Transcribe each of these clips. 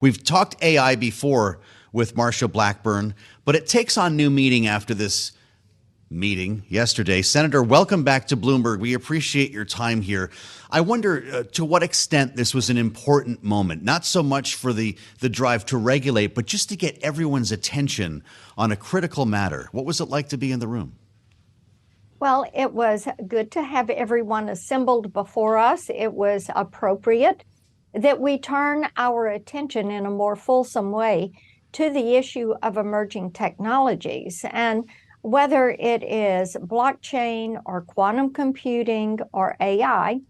We've talked AI before with Marsha Blackburn, but it takes on new meaning after this meeting yesterday. Senator, welcome back to Bloomberg. We appreciate your time here. I wonder to what extent this was an important moment, not so much for the drive to regulate, but just to get everyone's attention on a critical matter. What was it like to be in the room? Well, it was good to have everyone assembled before us. It was appropriate that we turn our attention in a more fulsome way to the issue of emerging technologies. And whether it is blockchain or quantum computing or AI,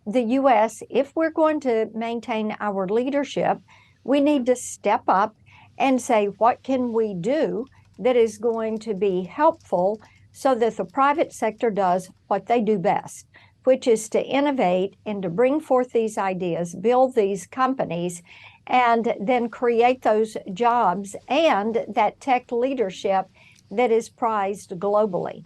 the U.S., if we're going to maintain our leadership, we need to step up and say, what can we do that is going to be helpful so that the private sector does what they do best, which is to innovate and to bring forth these ideas, build these companies, and then create those jobs and that tech leadership that is prized globally.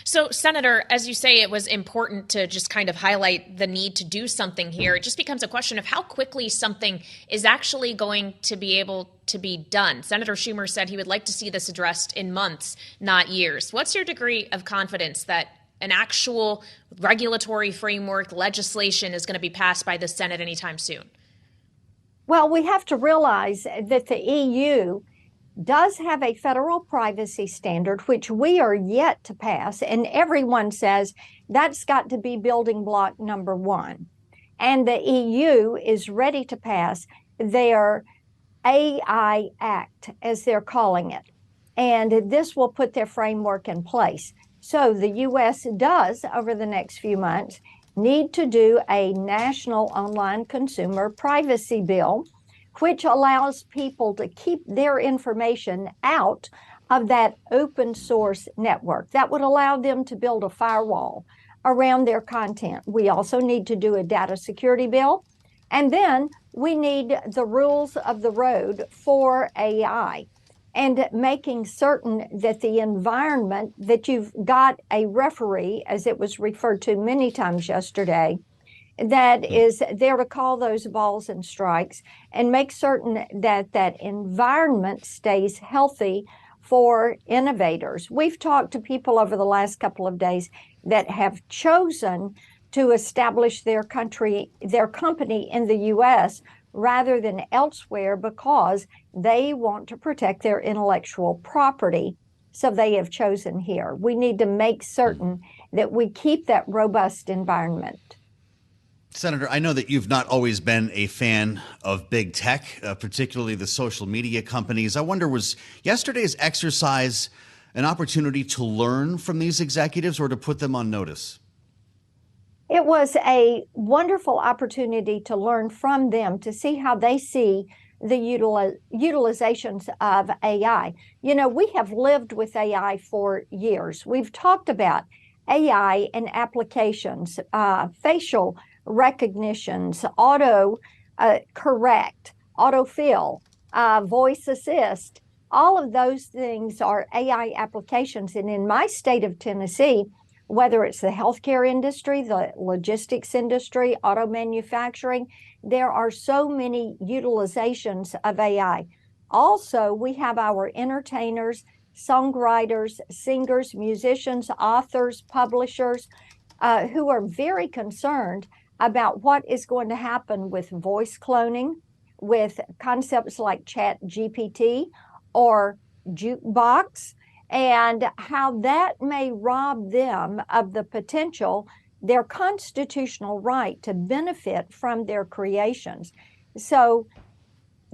So, Senator, as you say, it was important to just kind of highlight the need to do something here. It just becomes a question of how quickly something is actually going to be able to be done. Senator Schumer said he would like to see this addressed in months, not years. What's your degree of confidence that an actual regulatory framework legislation is going to be passed by the Senate anytime soon? Well, we have to realize that the EU does have a federal privacy standard, which we are yet to pass. And everyone says that's got to be building block number one. And the EU is ready to pass their AI Act, as they're calling it. And this will put their framework in place. So the U.S. does, over the next few months, need to do a national online consumer privacy bill, which allows people to keep their information out of that open source network. That would allow them to build a firewall around their content. We also need to do a data security bill. And then we need the rules of the road for AI and making certain that the environment, that you've got a referee, as it was referred to many times yesterday, that is there to call those balls and strikes and make certain that that environment stays healthy for innovators. We've talked to people over the last couple of days that have chosen to establish their company in the U.S. rather than elsewhere because they want to protect their intellectual property. So they have chosen here. We need to make certain that we keep that robust environment. Senator, I know that you've not always been a fan of big tech, particularly the social media companies. I wonder, was yesterday's exercise an opportunity to learn from these executives or to put them on notice? It was a wonderful opportunity to learn from them, to see how they see the utilizations of AI. You know, we have lived with AI for years. We've talked about AI and applications, facial recognitions, auto correct, autofill, voice assist. All of those things are AI applications. And in my state of Tennessee, whether it's the healthcare industry, the logistics industry, auto manufacturing, there are so many utilizations of AI. Also, we have our entertainers, songwriters, singers, musicians, authors, publishers, who are very concerned about what is going to happen with voice cloning, with concepts like Chat GPT or Jukebox, and how that may rob them of the potential, their constitutional right to benefit from their creations. So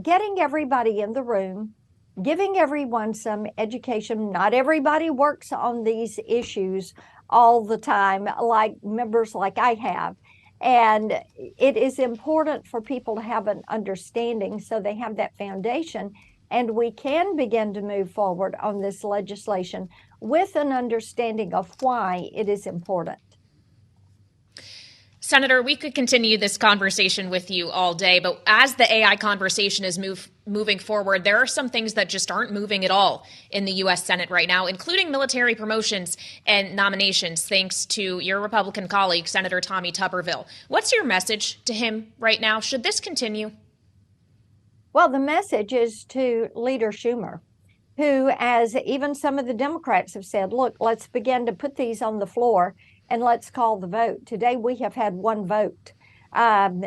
getting everybody in the room, giving everyone some education. Not everybody works on these issues all the time, like members like I have. And it is important for people to have an understanding so they have that foundation, and we can begin to move forward on this legislation with an understanding of why it is important. Senator, we could continue this conversation with you all day, but as the AI conversation is moving forward, there are some things that just aren't moving at all in the U.S. Senate right now, including military promotions and nominations, thanks to your Republican colleague, Senator Tommy Tuberville. What's your message to him right now? Should this continue? Well, the message is to Leader Schumer, who, as even some of the Democrats have said, look, let's begin to put these on the floor and let's call the vote. Today, we have had one vote.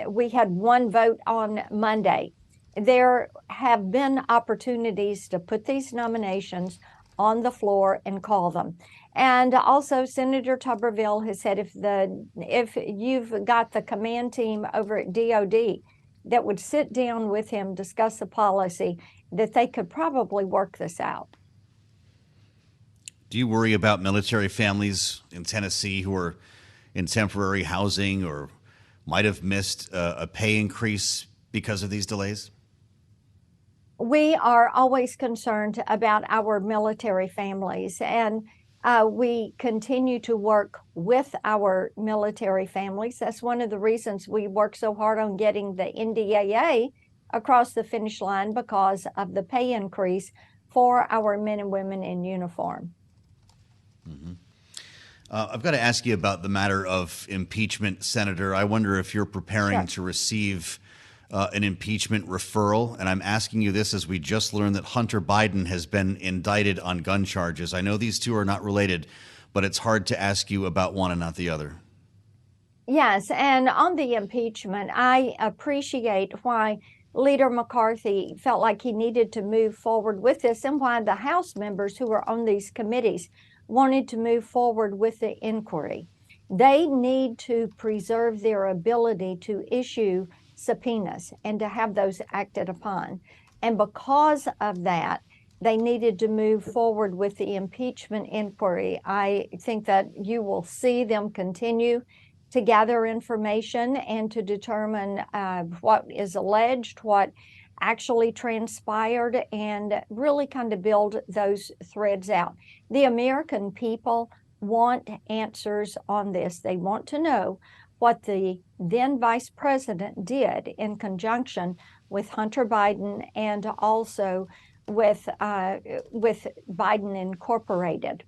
We had one vote on Monday. There have been opportunities to put these nominations on the floor and call them. And also, Senator Tuberville has said if you've got the command team over at DOD that would sit down with him, discuss the policy, that they could probably work this out. Do you worry about military families in Tennessee who are in temporary housing or might have missed a pay increase because of these delays? We are always concerned about our military families, and we continue to work with our military families. That's one of the reasons we work so hard on getting the NDAA across the finish line, because of the pay increase for our men and women in uniform. Mm-hmm. I've got to ask you about the matter of impeachment, Senator. I wonder if you're preparing to receive an impeachment referral. And I'm asking you this as we just learned that Hunter Biden has been indicted on gun charges. I know these two are not related, but it's hard to ask you about one and not the other. Yes, and on the impeachment, I appreciate why Leader McCarthy felt like he needed to move forward with this, and why the House members who are on these committees wanted to move forward with the inquiry. They need to preserve their ability to issue subpoenas and to have those acted upon. And because of that, they needed to move forward with the impeachment inquiry. I think that you will see them continue to gather information and to determine what is alleged, what actually transpired, and really kind of build those threads out. The American people want answers on this. They want to know what the then vice president did in conjunction with Hunter Biden and also with Biden Incorporated.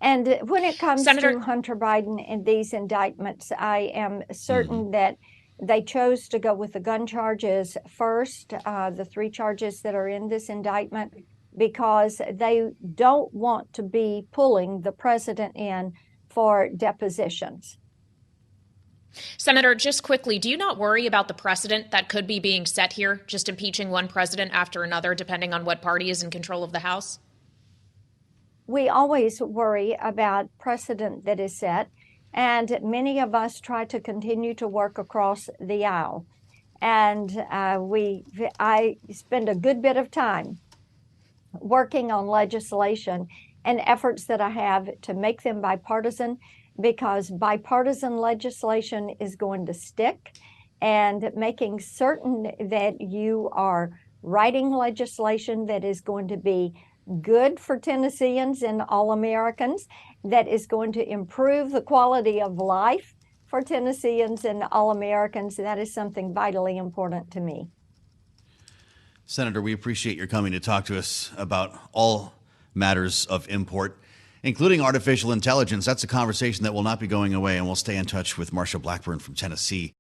And when it comes to Hunter Biden and these indictments, I am certain that they chose to go with the gun charges first, the 3 charges that are in this indictment, because they don't want to be pulling the president in for depositions. Senator, just quickly, do you not worry about the precedent that could be being set here, just impeaching one president after another, depending on what party is in control of the House? We always worry about precedent that is set, and many of us try to continue to work across the aisle. And I spend a good bit of time working on legislation and efforts that I have to make them bipartisan, because bipartisan legislation is going to stick, and making certain that you are writing legislation that is going to be good for Tennesseans and all Americans, that is going to improve the quality of life for Tennesseans and all Americans. That is something vitally important to me. Senator, we appreciate your coming to talk to us about all matters of import, including artificial intelligence. That's a conversation that will not be going away, and we'll stay in touch with Marsha Blackburn from Tennessee.